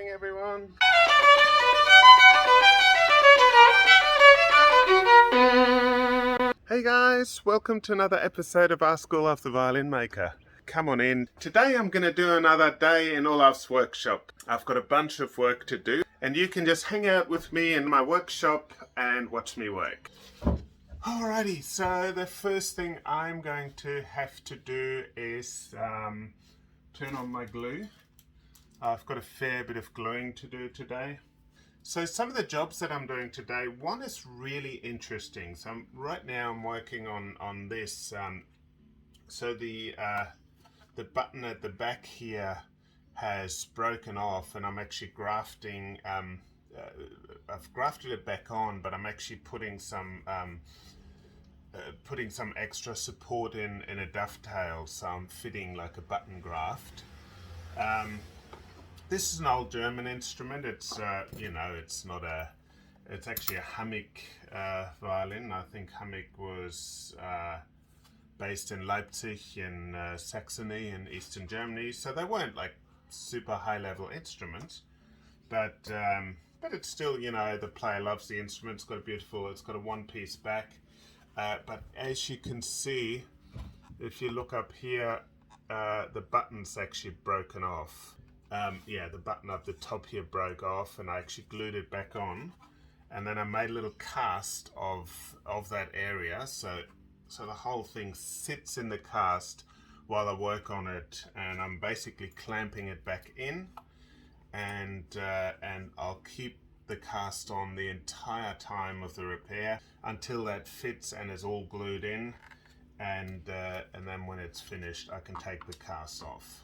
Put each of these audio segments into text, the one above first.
morning, everyone. Hey guys, welcome to another episode of Ask Olaf the Violin Maker. Come on in. Today I'm going to do another day in Olaf's workshop. I've got a bunch of work to do and you can just hang out with me in my workshop and watch me work. Alrighty, so the first thing I'm going to have to do is turn on my glue. I've got a fair bit of gluing to do today. So some of the jobs that I'm doing today, one is really interesting. So right now I'm working on this. So the button at the back here has broken off, and I'm actually grafting. I've grafted it back on, but I'm actually putting some extra support in a dovetail. So I'm fitting like a button graft. This is an old German instrument. It's it's actually a Hammick violin. I think Hammick was based in Leipzig in Saxony in Eastern Germany. So they weren't like super high level instruments, but it's still, the player loves the instrument. It's got a one-piece back. But as you can see, if you look up here, the button's actually broken off. The button up the top here broke off, and I actually glued it back on, and then I made a little cast of that area, so the whole thing sits in the cast while I work on it, and I'm basically clamping it back in, and I'll keep the cast on the entire time of the repair until that fits and is all glued in, and then when it's finished I can take the cast off.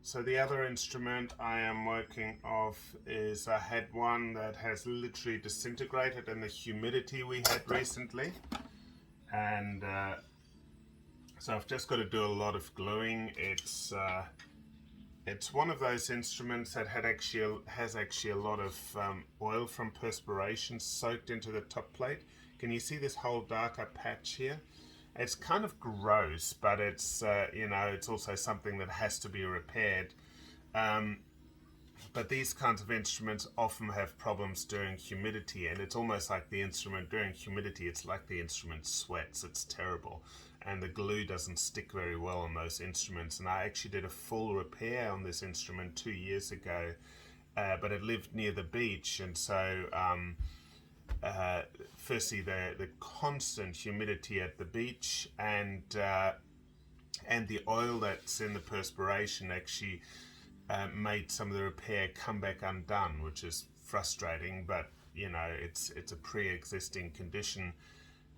So the other instrument I am working off is, I had one that has literally disintegrated in the humidity we had recently, and so I've just got to do a lot of gluing. It's one of those instruments that has actually a lot of oil from perspiration soaked into the top plate. Can you see this whole darker patch here? It's kind of gross, but it's it's also something that has to be repaired. But these kinds of instruments often have problems during humidity, and it's almost like the instrument during humidity, it's like the instrument sweats. It's terrible, and the glue doesn't stick very well on those instruments. And I actually did a full repair on this instrument 2 years ago, but it lived near the beach, and so firstly the constant humidity at the beach and the oil that's in the perspiration actually made some of the repair come back undone, which is frustrating, but it's a pre-existing condition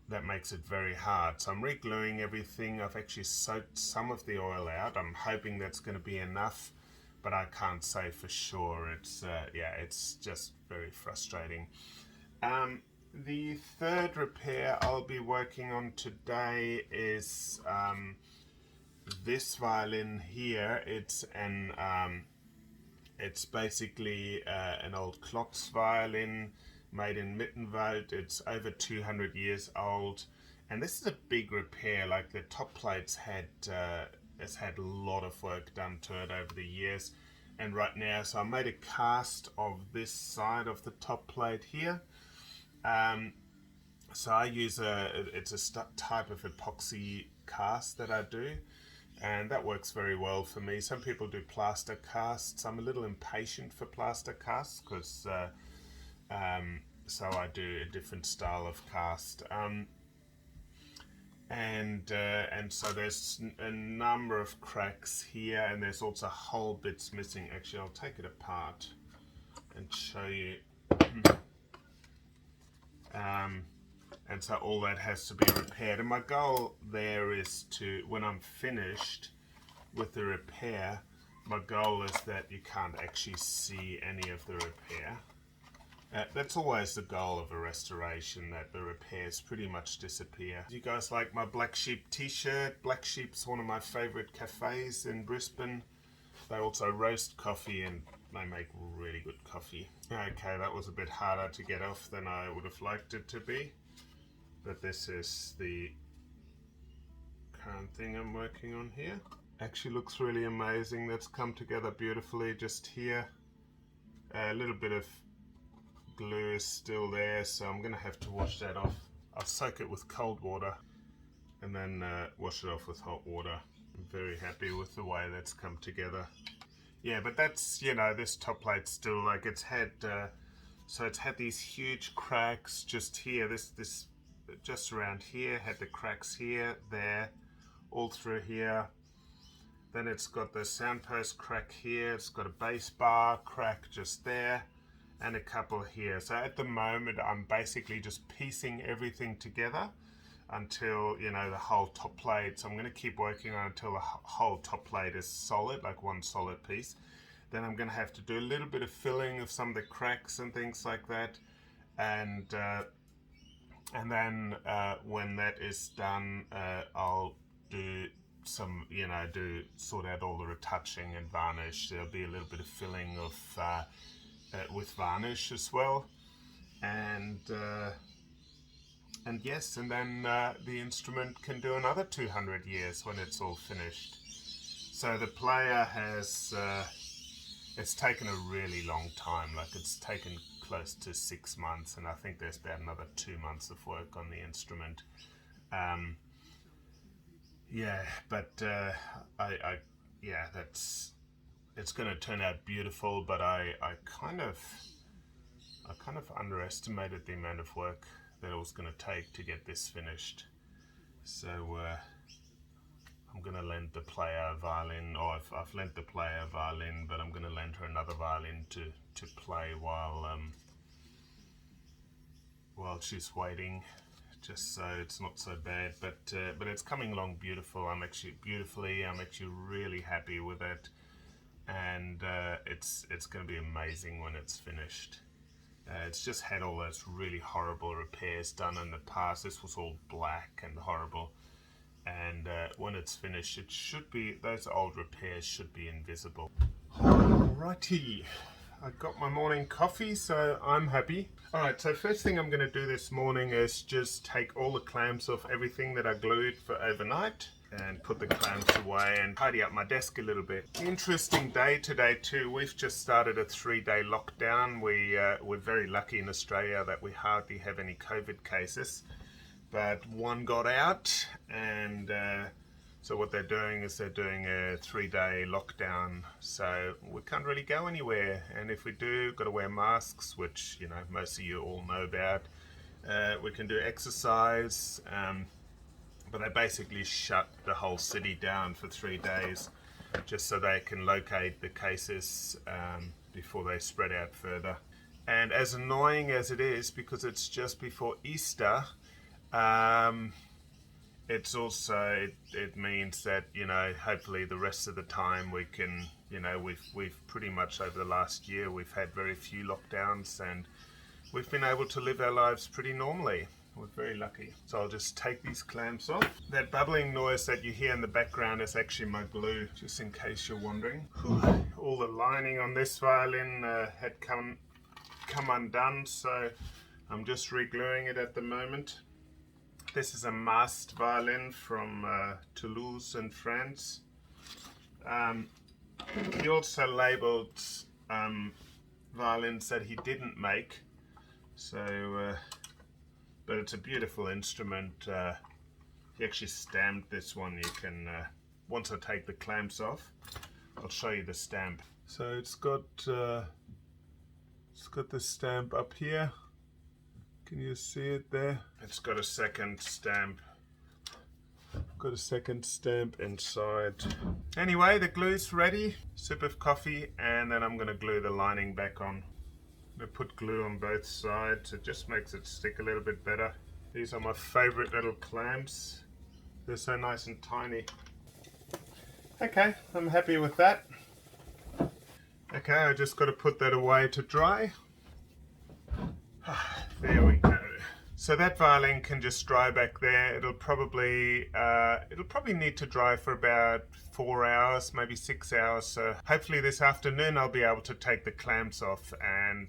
that makes it very hard. So I'm re-gluing everything. I've actually soaked some of the oil out. I'm hoping that's going to be enough, but I can't say for sure. It's just very frustrating. The third repair I'll be working on today is this violin here. It's basically an old Kloz violin made in Mittenwald. It's over 200 years old, and this is a big repair. Like, the top plates has had a lot of work done to it over the years, and right now, so I made a cast of this side of the top plate here. So I use it's a type of epoxy cast that I do, and that works very well for me. Some people do plaster casts. I'm a little impatient for plaster casts because so I do a different style of cast. And so there's a number of cracks here, and there's also whole bits missing. Actually, I'll take it apart and show you. And so all that has to be repaired, and my goal there is to, when I'm finished with the repair, my goal is that you can't actually see any of the repair. That's always the goal of a restoration, that the repairs pretty much disappear. You guys like my Black Sheep t-shirt? Black Sheep's one of my favorite cafes in Brisbane. They also roast coffee, and they make really good coffee. Okay, that was a bit harder to get off than I would have liked it to be, but this is the current thing I'm working on here. Actually looks really amazing. That's come together beautifully just here. A little bit of glue is still there, so I'm gonna have to wash that off. I'll soak it with cold water and then wash it off with hot water. I'm very happy with the way that's come together. Yeah, but that's, you know, this top plate still, like, it's had so it's had these huge cracks just here, this just around here, had the cracks here, there, all through here. Then it's got the soundpost crack here, it's got a bass bar crack just there, and a couple here. So at the moment I'm basically just piecing everything together until, you know, the whole top plate. So I'm going to keep working on until the whole top plate is solid, like one solid piece. Then I'm going to have to do a little bit of filling of some of the cracks and things like that, and then when that is done, I'll do some, you know, sort out all the retouching and varnish. There'll be a little bit of filling of with varnish as well, and yes, and then the instrument can do another 200 years when it's all finished. So the player has it's taken a really long time, like it's taken close to 6 months, and I think there's about another 2 months of work on the instrument. Yeah, but it's going to turn out beautiful, but I kind of underestimated the amount of work that it was going to take to get this finished. So I'm going to lend the player a violin, or I've lent the player a violin, but I'm going to lend her another violin to play while she's waiting, just so it's not so bad. But it's coming along beautiful. I'm actually really happy with it, and it's going to be amazing when it's finished. It's just had all those really horrible repairs done in the past. This was all black and horrible, and when it's finished, it should be, those old repairs should be invisible. Alrighty, I got my morning coffee, so I'm happy. Alright, so first thing I'm going to do this morning is just take all the clamps off everything that I glued for overnight, and put the clamps away and tidy up my desk a little bit. Interesting day today too. We've just started a 3-day lockdown. We're very lucky in Australia that we hardly have any COVID cases, but one got out, and so what they're doing is they're doing a 3-day lockdown, so we can't really go anywhere, and if we do, got to wear masks, which, you know, most of you all know about. We can do exercise, but they basically shut the whole city down for 3 days just so they can locate the cases before they spread out further. And as annoying as it is, because it's just before Easter, it's also, it means that, you know, hopefully the rest of the time we can, you know, we've pretty much over the last year we've had very few lockdowns, and we've been able to live our lives pretty normally. We're very lucky. So I'll just take these clamps off. That bubbling noise that you hear in the background is actually my glue, just in case you're wondering. All the lining on this violin had come undone, so I'm just re-gluing it at the moment. This is a Mast violin from Toulouse in France. He also labelled violins that he didn't make, so but it's a beautiful instrument. He actually stamped this one. You can, once I take the clamps off, I'll show you the stamp. So it's got the stamp up here. Can you see it there? It's got a second stamp. Got a second stamp inside. Anyway, the glue's ready. Sip of coffee, and then I'm going to glue the lining back on. I put glue on both sides. It just makes it stick a little bit better. These are my favorite little clamps. They're so nice and tiny. Okay, I'm happy with that. Okay, I just got to put that away to dry. There we go. So that violin can just dry back there. It'll probably need to dry for about 4 hours, maybe 6 hours. So hopefully this afternoon I'll be able to take the clamps off, and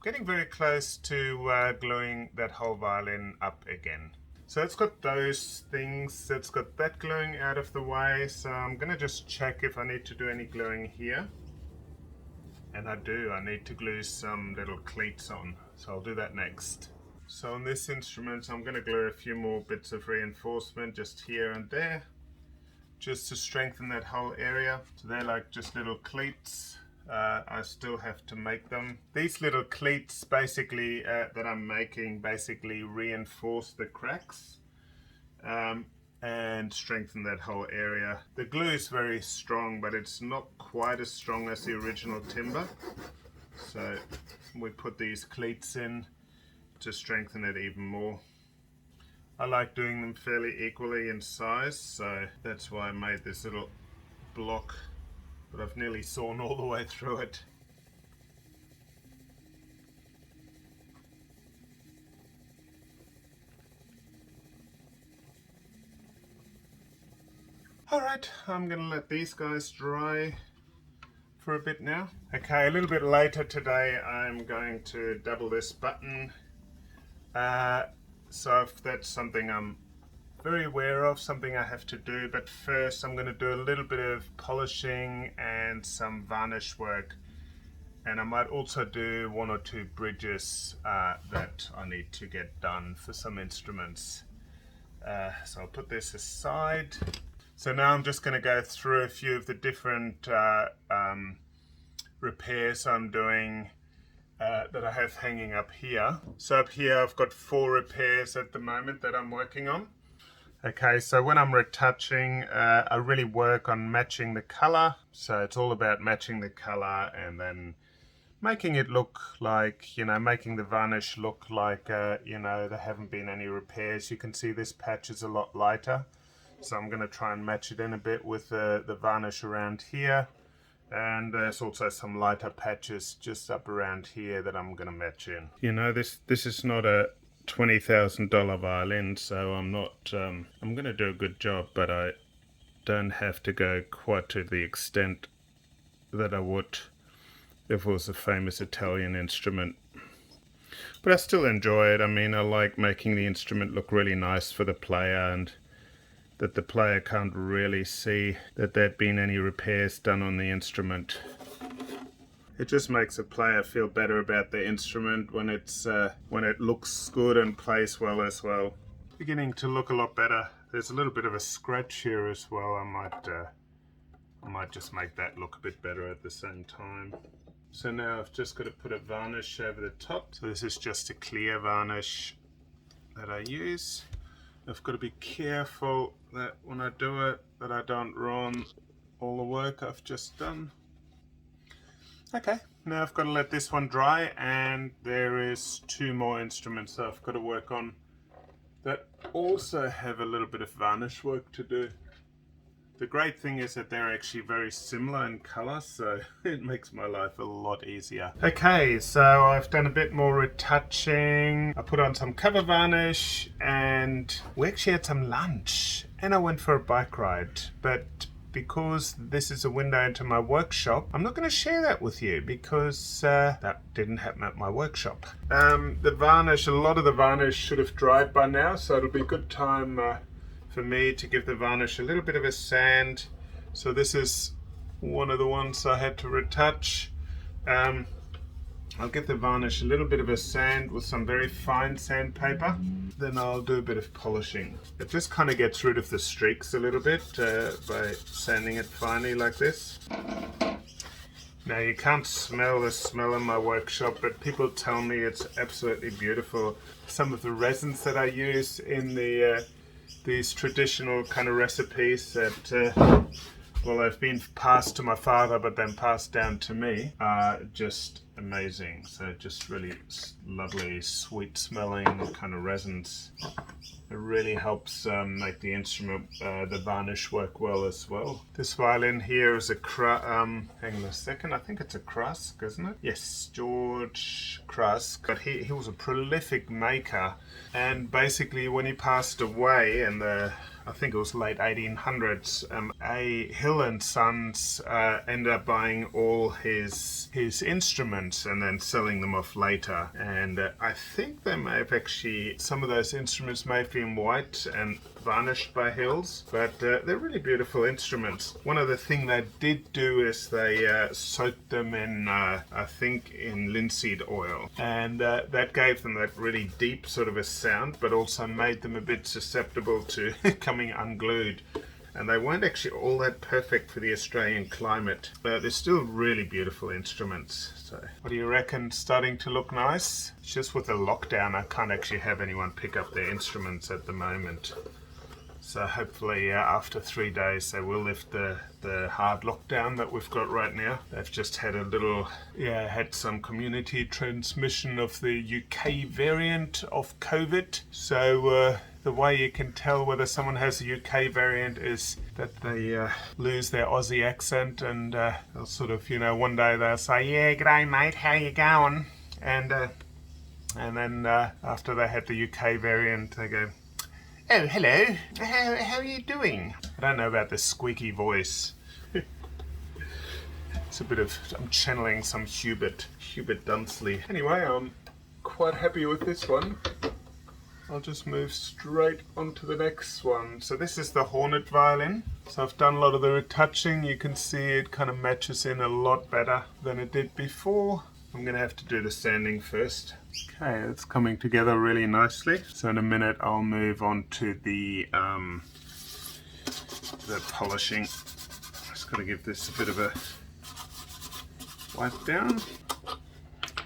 getting very close to gluing that whole violin up again. So it's got those things. It's got that gluing out of the way. So I'm gonna just check if I need to do any gluing here. And I need to glue some little cleats on, so I'll do that next. So on this instrument I'm going to glue a few more bits of reinforcement just here and there, just to strengthen that whole area. So they're like just little cleats. I still have to make them. These little cleats basically that I'm making basically reinforce the cracks and strengthen that whole area. The glue is very strong, but it's not quite as strong as the original timber. So we put these cleats in to strengthen it even more. I like doing them fairly equally in size, so that's why I made this little block, but I've nearly sawn all the way through it. Alright, I'm going to let these guys dry for a bit now. Okay, a little bit later today I'm going to double this button. So if that's something I'm very aware of, something I have to do, but first I'm going to do a little bit of polishing and some varnish work, and I might also do one or two bridges that I need to get done for some instruments. So I'll put this aside. So now I'm just going to go through a few of the different repairs I'm doing that I have hanging up here. So up here I've got 4 repairs at the moment that I'm working on. Okay, so when I'm retouching, I really work on matching the color. So it's all about matching the color and then making it look like, you know, making the varnish look like, you know, there haven't been any repairs. You can see this patch is a lot lighter. So I'm going to try and match it in a bit with the varnish around here. And there's also some lighter patches just up around here that I'm going to match in. You know, this is not a $20,000 violin, so I'm not, I'm going to do a good job, but I don't have to go quite to the extent that I would if it was a famous Italian instrument. But I still enjoy it. I mean, I like making the instrument look really nice for the player, and that the player can't really see that there'd been any repairs done on the instrument. It just makes a player feel better about the instrument when it's when it looks good and plays well as well. Beginning to look a lot better. There's a little bit of a scratch here as well. I might just make that look a bit better at the same time. So now I've just got to put a varnish over the top. So this is just a clear varnish that I use. I've got to be careful that when I do it, that I don't ruin all the work I've just done. Okay, now I've got to let this one dry, and there is 2 more instruments that I've got to work on that also have a little bit of varnish work to do. The great thing is that they're actually very similar in colour, so it makes my life a lot easier. Okay, so I've done a bit more retouching. I put on some cover varnish, and we actually had some lunch, and I went for a bike ride. But because this is a window into my workshop, I'm not going to share that with you because that didn't happen at my workshop. The varnish, a lot of the varnish should have dried by now, so it'll be a good time for me to give the varnish a little bit of a sand. So this is one of the ones I had to retouch. I'll give the varnish a little bit of a sand with some very fine sandpaper. Then I'll do a bit of polishing. It just kind of gets rid of the streaks a little bit by sanding it finely like this. Now you can't smell the smell in my workshop, but people tell me it's absolutely beautiful. Some of the resins that I use in these traditional kind of recipes that, well, they've been passed to my father but then passed down to me, are just amazing. So just really lovely, sweet smelling kind of resins. It really helps make the instrument, the varnish work well as well. This violin here is a hang on a second, I think it's a Craske, isn't it? Yes, George Craske. But he was a prolific maker, and basically when he passed away in the, I think it was late 1800s, a Hill and Sons ended up buying all his instruments and then selling them off later. And I think they may have actually, some of those instruments may have been white and varnished by Hills, but they're really beautiful instruments. One of the things they did do is they soaked them in, I think, in linseed oil, and that gave them that really deep sort of a sound, but also made them a bit susceptible to coming unglued. And they weren't actually all that perfect for the Australian climate, but they're still really beautiful instruments. So what do you reckon? Starting to look nice? It's just with the lockdown, I can't actually have anyone pick up their instruments at the moment. So hopefully after 3 days they will lift the hard lockdown that we've got right now. They've just had a little, had some community transmission of the UK variant of COVID. So the way you can tell whether someone has a UK variant is that they lose their Aussie accent, and they'll sort of, one day they'll say, "Yeah, g'day mate, how you going?" And then after they had the UK variant, they go, "Oh, hello, how are you doing?" I don't know about this squeaky voice. It's a bit of, I'm channeling some Hubert Dunsley. Anyway, I'm quite happy with this one. I'll just move straight on to the next one. So this is the Hornet violin. So I've done a lot of the retouching. You can see it kind of matches in a lot better than it did before. I'm going to have to do the sanding first. Okay, it's coming together really nicely. So in a minute I'll move on to the polishing. Just got to give this a bit of a wipe down.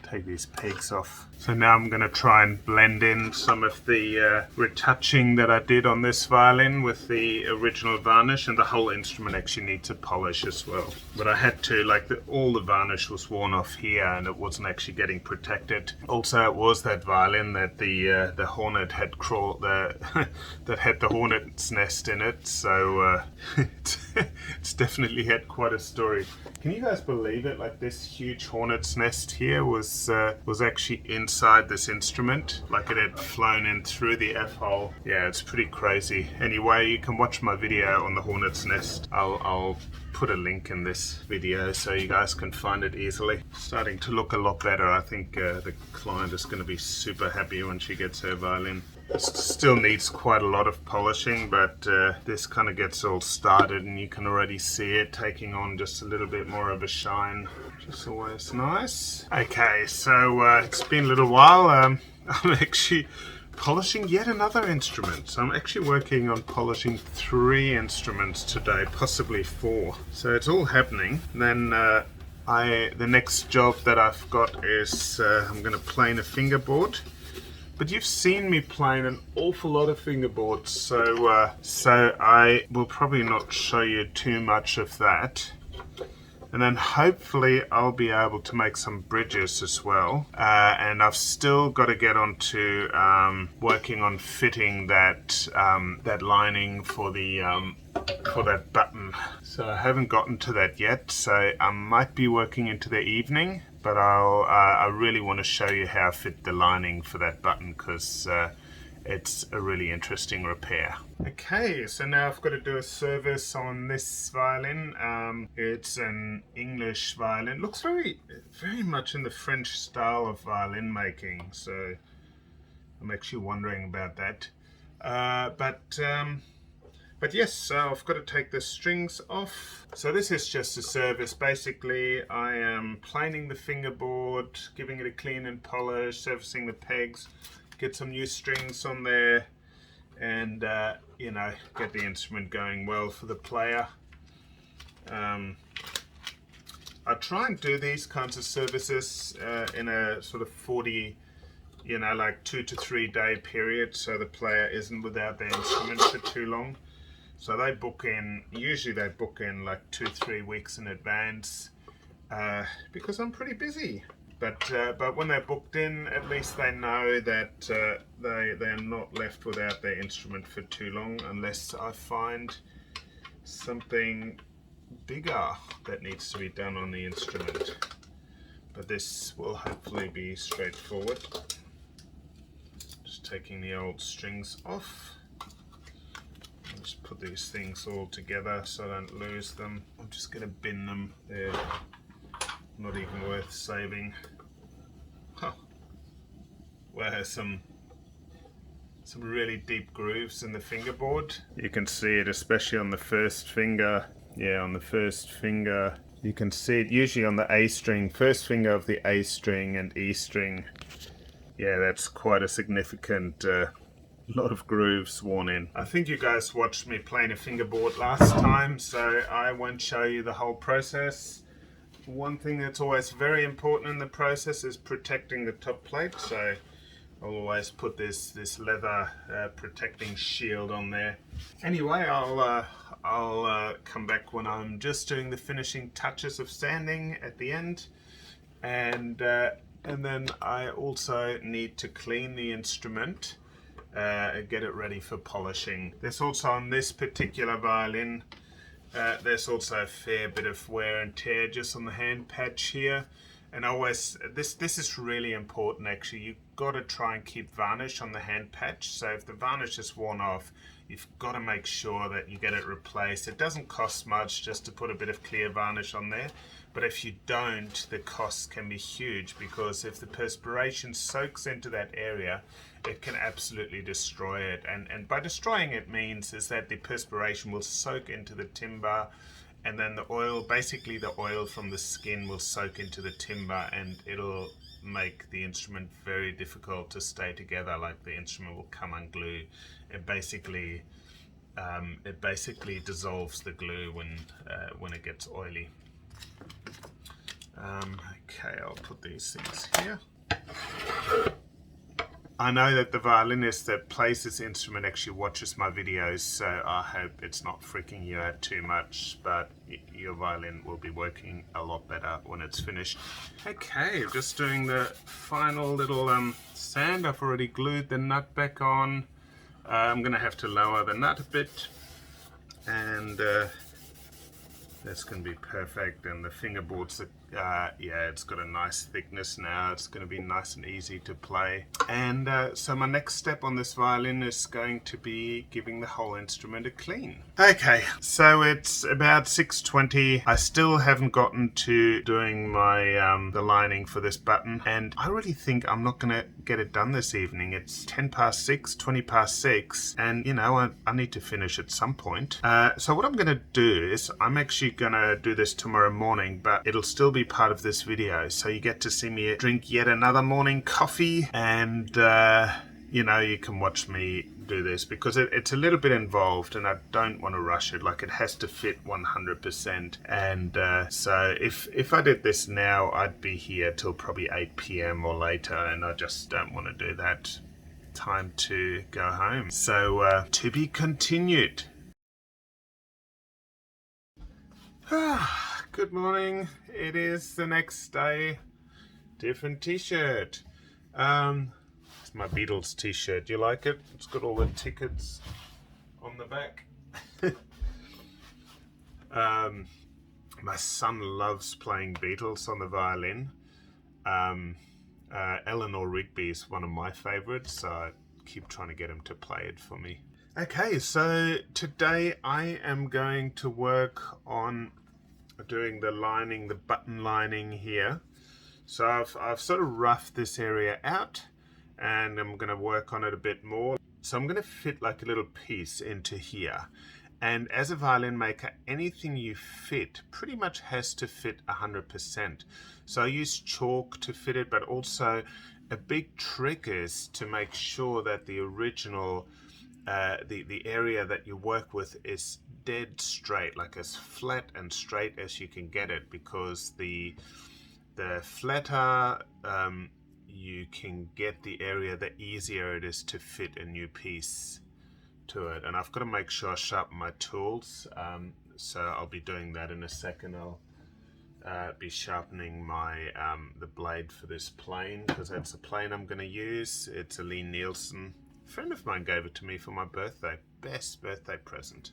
Take these pegs off. So now I'm going to try and blend in some of the retouching that I did on this violin with the original varnish, and the whole instrument actually needs a polish as well. But I had to, all the varnish was worn off here and it wasn't actually getting protected. Also, it was that violin that the Hornet had crawled, that had the hornet's nest in it. So it's definitely had quite a story. Can you guys believe it? Like, this huge hornet's nest here was actually inside this instrument. Like, it had flown in through the F-hole. Yeah, it's pretty crazy. Anyway, you can watch my video on the hornet's nest. I'll put a link in this video so you guys can find it easily. Starting to look a lot better. I think the client is going to be super happy when she gets her violin. It still needs quite a lot of polishing, but this kind of gets all started and you can already see it taking on just a little bit more of a shine, which is always nice. Okay, so it's been a little while. I'm actually polishing yet another instrument. So I'm actually working on polishing 3 instruments today, possibly 4. So it's all happening. Then the next job that I've got is I'm going to plane a fingerboard. But you've seen me playing an awful lot of fingerboards, so I will probably not show you too much of that. And then hopefully I'll be able to make some bridges as well. And I've still got to get on to working on fitting that lining for that button. So I haven't gotten to that yet, so I might be working into the evening. But I really want to show you how I fit the lining for that button, because it's a really interesting repair. Okay, so now I've got to do a service on this violin. It's an English violin. Looks very much in the French style of violin making. So I'm actually wondering about that. But yes, so I've got to take the strings off. So this is just a service. Basically, I am planing the fingerboard, giving it a clean and polish, servicing the pegs, get some new strings on there, and get the instrument going well for the player. I try and do these kinds of services in a sort of 40, like 2 to 3 day period, so the player isn't without their instrument for too long. So they book in, usually they book in like 2-3 weeks in advance, because I'm pretty busy. But when they're booked in, at least they know that they're not left without their instrument for too long, unless I find something bigger that needs to be done on the instrument. But this will hopefully be straightforward. Just taking the old strings off. Just put these things all together so I don't lose them. I'm just going to bin them. They're not even worth saving. Huh. Well, some really deep grooves in the fingerboard. You can see it especially on the first finger. Yeah, on the first finger. You can see it usually on the A string, first finger of the A string and E string. Yeah, that's quite a significant lot of grooves worn in. I think you guys watched me playing a fingerboard last time, so I won't show you the whole process. One thing that's always very important in the process is protecting the top plate, so I'll always put this leather protecting shield on there. Anyway, I'll come back when I'm just doing the finishing touches of sanding at the end, and then I also need to clean the instrument and get it ready for polishing. There's also on this particular violin, there's also a fair bit of wear and tear just on the hand patch here. And always, this is really important actually. You've got to try and keep varnish on the hand patch. So if the varnish is worn off, you've got to make sure that you get it replaced. It doesn't cost much just to put a bit of clear varnish on there. But if you don't, the costs can be huge, because if the perspiration soaks into that area, it can absolutely destroy it. And by destroying it means is that the perspiration will soak into the timber, and then the oil, basically the oil from the skin will soak into the timber, and it'll make the instrument very difficult to stay together. Like the instrument will come unglued. It basically dissolves the glue when it gets oily. Okay, I'll put these things here. I know that the violinist that plays this instrument actually watches my videos, so I hope it's not freaking you out too much, but your violin will be working a lot better when it's finished. Okay, just doing the final little sand. I've already glued the nut back on. I'm going to have to lower the nut a bit, and that's going to be perfect. And the fingerboards, yeah, it's got a nice thickness now. It's going to be nice and easy to play. And so my next step on this violin is going to be giving the whole instrument a clean. Okay, so it's about 6:20. I still haven't gotten to doing my the lining for this button, and I really think I'm not going to get it done this evening. It's 10 past 6, 20 past 6, and you know, I need to finish at some point. So what I'm going to do is I'm actually going to do this tomorrow morning, but it'll still be part of this video, so you get to see me drink yet another morning coffee, and you know, you can watch me do this, because it's a little bit involved and I don't want to rush it. Like, it has to fit 100%, and so if I did this now, I'd be here till probably 8 p.m. or later, and I just don't want to do that. Time to go home. So to be continued. Good morning. It is the next day. Different t-shirt. It's my Beatles t-shirt. Do you like it? It's got all the tickets on the back. My son loves playing Beatles on the violin. Eleanor Rigby is one of my favorites, so I keep trying to get him to play it for me. Okay, so today I am going to work on doing the lining, the button lining here. So I've sort of roughed this area out, and I'm going to work on it a bit more. So I'm going to fit like a little piece into here. And as a violin maker, anything you fit pretty much has to fit 100%. So I use chalk to fit it, but also a big trick is to make sure that the original the area that you work with is dead straight, like as flat and straight as you can get it, because the flatter you can get the area, the easier it is to fit a new piece to it. And I've got to make sure I sharpen my tools, so I'll be doing that in a second. I'll be sharpening my the blade for this plane, because that's the plane I'm going to use. It's a Lee Nielsen. A friend of mine gave it to me for my birthday. Best birthday present.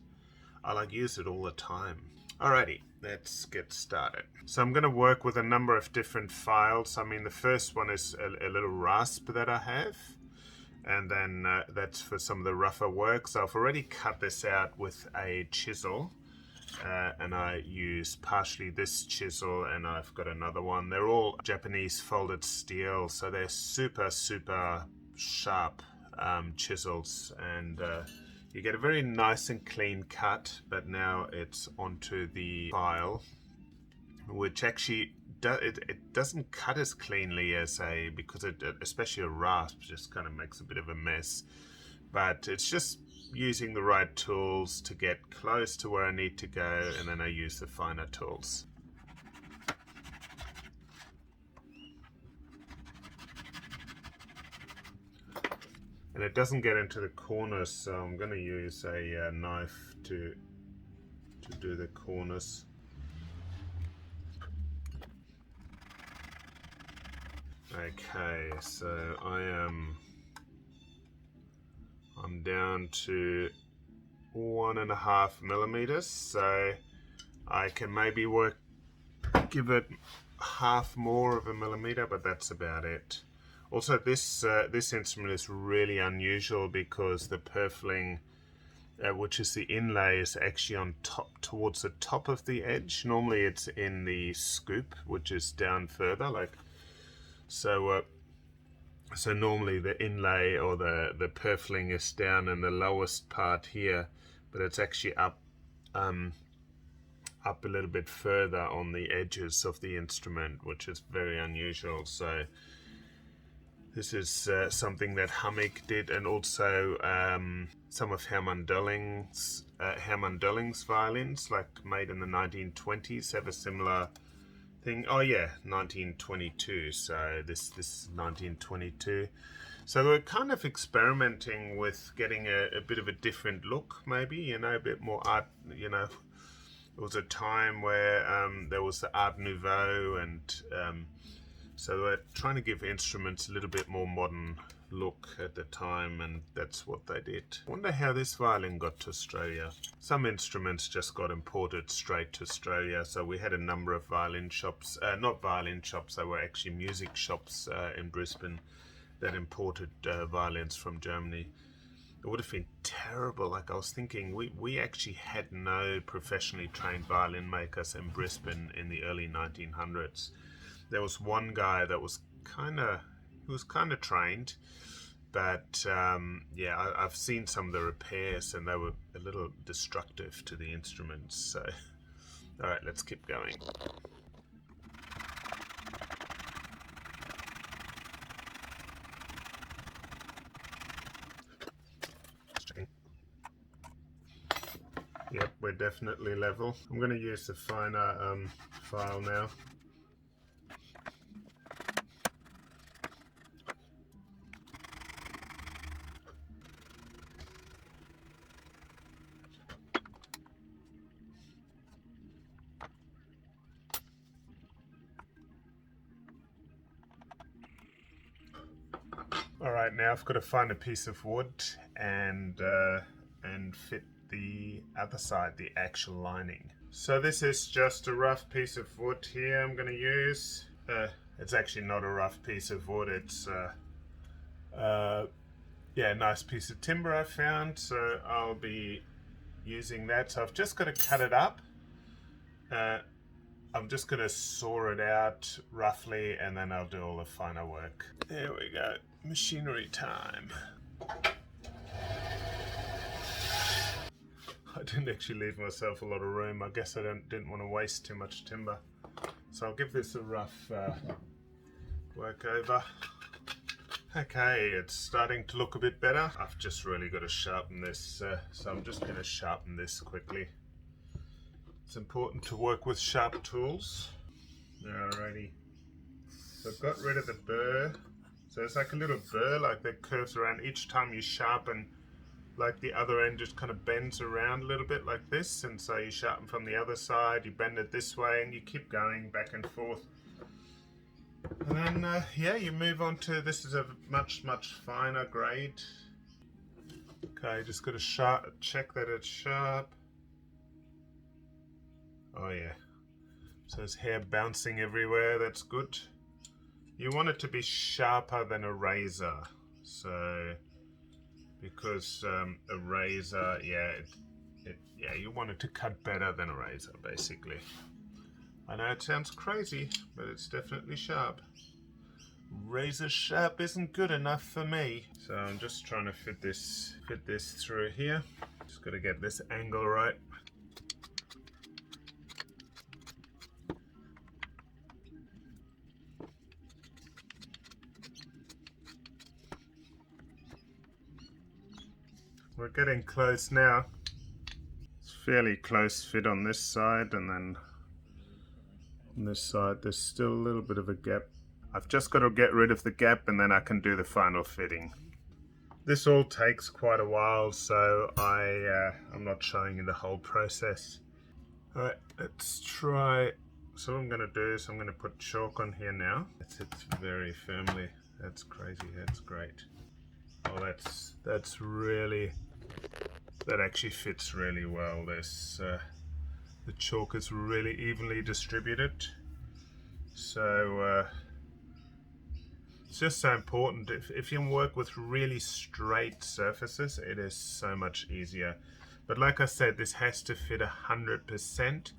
I like use it all the time. Alrighty, let's get started. So I'm going to work with a number of different files. I mean, the first one is a little rasp that I have. And then that's for some of the rougher work. So I've already cut this out with a chisel, and I use partially this chisel, and I've got another one. They're all Japanese folded steel, so they're super sharp chisels, and you get a very nice and clean cut. But now it's onto the file, which actually it doesn't cut as cleanly as because especially a rasp just kind of makes a bit of a mess. But it's just using the right tools to get close to where I need to go, and then I use the finer tools. And it doesn't get into the corners, so I'm going to use a knife to do the corners. Okay, so I'm down to 1.5 millimeters, so I can maybe give it half more of a millimeter, but that's about it. Also, this instrument is really unusual because the purfling, which is the inlay, is actually on top, towards the top of the edge. Normally it's in the scoop, which is down further, like so. So normally the inlay or the purfling is down in the lowest part here, but it's actually up a little bit further on the edges of the instrument, which is very unusual. So this is something that Hammig did, and also some of Hermann Dölling's violins, like made in the 1920s, have a similar thing. Oh yeah, 1922. So this is 1922. So we're kind of experimenting with getting a bit of a different look, maybe, you know, a bit more art. You know, it was a time where there was the Art Nouveau, and so we're trying to give instruments a little bit more modern look at the time, and that's what they did. I wonder how this violin got to Australia. Some instruments just got imported straight to Australia, so we had a number of violin shops, not violin shops, they were actually music shops in Brisbane that imported violins from Germany. It would have been terrible. Like, I was thinking, we actually had no professionally trained violin makers in Brisbane in the early 1900s. There was one guy that was kind of trained, but yeah, I've seen some of the repairs, and they were a little destructive to the instruments. So, all right, let's keep going. Yep, we're definitely level. I'm going to use the finer file now. All right, now I've got to find a piece of wood and fit the other side, the actual lining. So this is just a rough piece of wood here I'm going to use. It's actually not a rough piece of wood. It's yeah, a nice piece of timber I found. So I'll be using that. So I've just got to cut it up. I'm just going to saw it out roughly, and then I'll do all the finer work. There we go. Machinery time. I didn't actually leave myself a lot of room. I guess I didn't want to waste too much timber. So I'll give this a rough work over. Okay, it's starting to look a bit better. I've just really got to sharpen this, so I'm just going to sharpen this quickly. It's important to work with sharp tools. Alrighty. So I've got rid of the burr. So it's like a little burr, like that curves around each time you sharpen. Like the other end just kind of bends around a little bit like this, and so you sharpen from the other side, you bend it this way, and you keep going back and forth. And then, yeah, you move on to, this is a much finer grade. Okay, just got to check that it's sharp. Oh yeah, so there's hair bouncing everywhere, that's good. You want it to be sharper than a razor, so because a razor, yeah, you want it to cut better than a razor, basically. I know it sounds crazy, but it's definitely sharp. Razor sharp isn't good enough for me. So I'm just trying to fit this through here. Just got to get this angle right. We're getting close now. It's fairly close fit on this side, and then on this side there's still a little bit of a gap. I've just got to get rid of the gap and then I can do the final fitting. This all takes quite a while, so I'm not showing you the whole process. Alright, let's try. So what I'm going to do is I'm going to put chalk on here now. It sits very firmly. That's crazy, that's great. Oh, that's really, that actually fits really well. The chalk is really evenly distributed. So it's just so important. If you can work with really straight surfaces, it is so much easier. But like I said, this has to fit 100%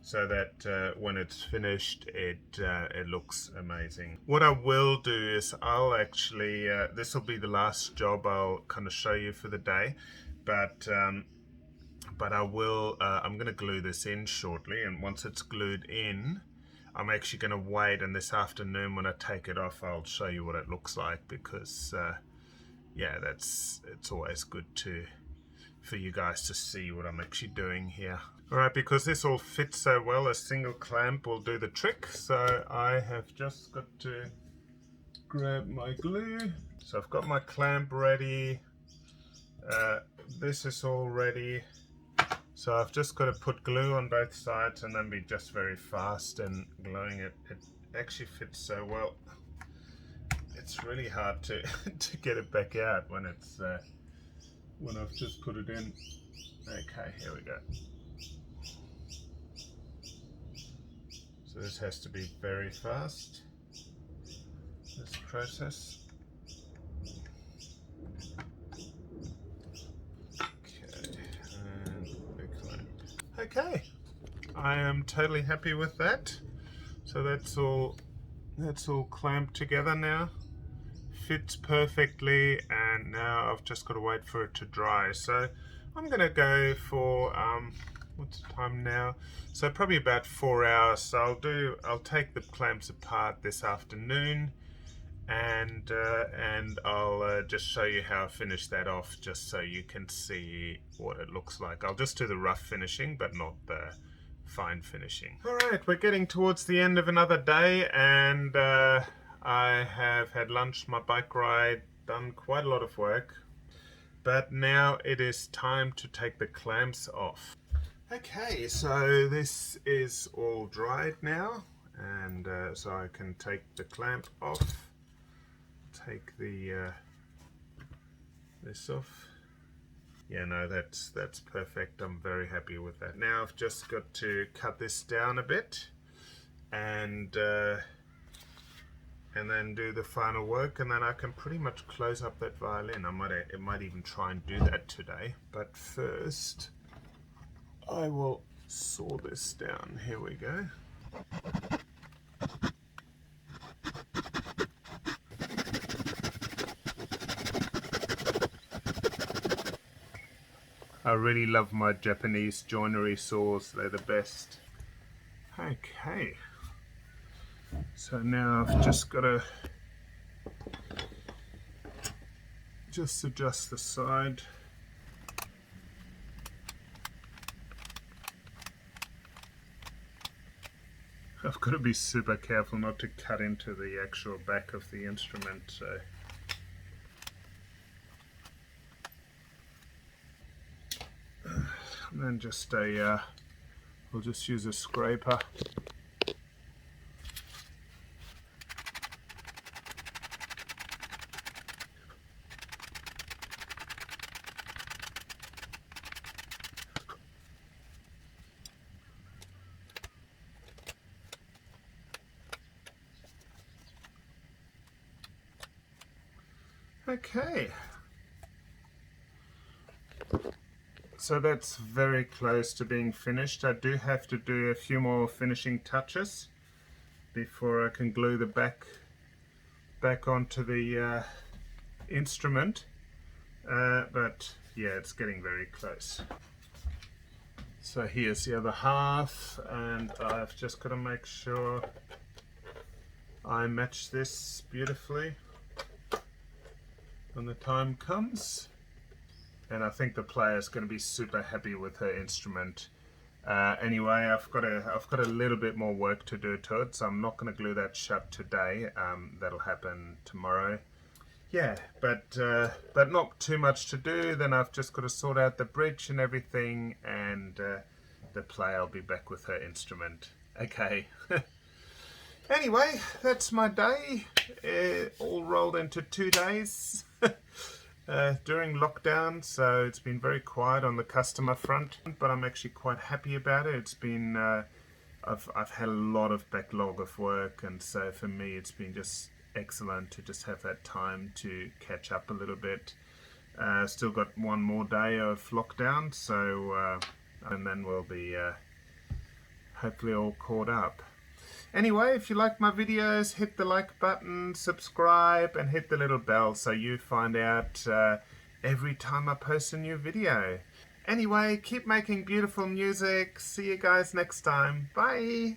so that when it's finished, it looks amazing. What I will do is I'll actually, this will be the last job I'll kind of show you for the day, but I will, I'm going to glue this in shortly, and once it's glued in, I'm actually going to wait, and this afternoon when I take it off, I'll show you what it looks like, because yeah, it's always good for you guys to see what I'm actually doing here. Alright, because this all fits so well, a single clamp will do the trick. So I have just got to grab my glue. So I've got my clamp ready. This is all ready. So I've just got to put glue on both sides and then be just very fast and gluing it. It actually fits so well. It's really hard to get it back out when it's when I've just put it in. Okay, here we go. So this has to be very fast, this process. Okay, and big clamp. Okay, I am totally happy with that. So that's all clamped together now. Fits perfectly, and now I've just got to wait for it to dry. So I'm gonna go for what's the time now? So probably about 4 hours. So I'll take the clamps apart this afternoon, and I'll just show you how I finish that off, just so you can see what it looks like. I'll just do the rough finishing, but not the fine finishing. All right, we're getting towards the end of another day, and I have had lunch, my bike ride, done quite a lot of work, but now it is time to take the clamps off. Okay, so this is all dried now, and so I can take the clamp off, take the this off. Yeah, no, that's perfect. I'm very happy with that. Now I've just got to cut this down a bit, and then do the final work, and then I can pretty much close up that violin. It might even try and do that today, but first I will saw this down. Here we go. I really love my Japanese joinery saws, they're the best. Okay, so now I've just got to just adjust the side. I've got to be super careful not to cut into the actual back of the instrument. So. And then just we'll just use a scraper. Okay. So that's very close to being finished. I do have to do a few more finishing touches before I can glue the back onto the instrument, but yeah, it's getting very close. So here's the other half, and I've just got to make sure I match this beautifully when the time comes. And I think the player's going to be super happy with her instrument. Anyway, I've got a little bit more work to do to it, so I'm not going to glue that shut today. That'll happen tomorrow. Yeah, but not too much to do. Then I've just got to sort out the bridge and everything, and the player will be back with her instrument. Okay. Anyway, that's my day. All rolled into 2 days. During lockdown, so it's been very quiet on the customer front, but I'm actually quite happy about it. It's been I've had a lot of backlog of work, and so for me it's been just excellent to just have that time to catch up a little bit. Still got one more day of lockdown, so and then we'll be hopefully all caught up. Anyway, if you like my videos, hit the like button, subscribe, and hit the little bell so you find out every time I post a new video. Anyway, keep making beautiful music. See you guys next time. Bye!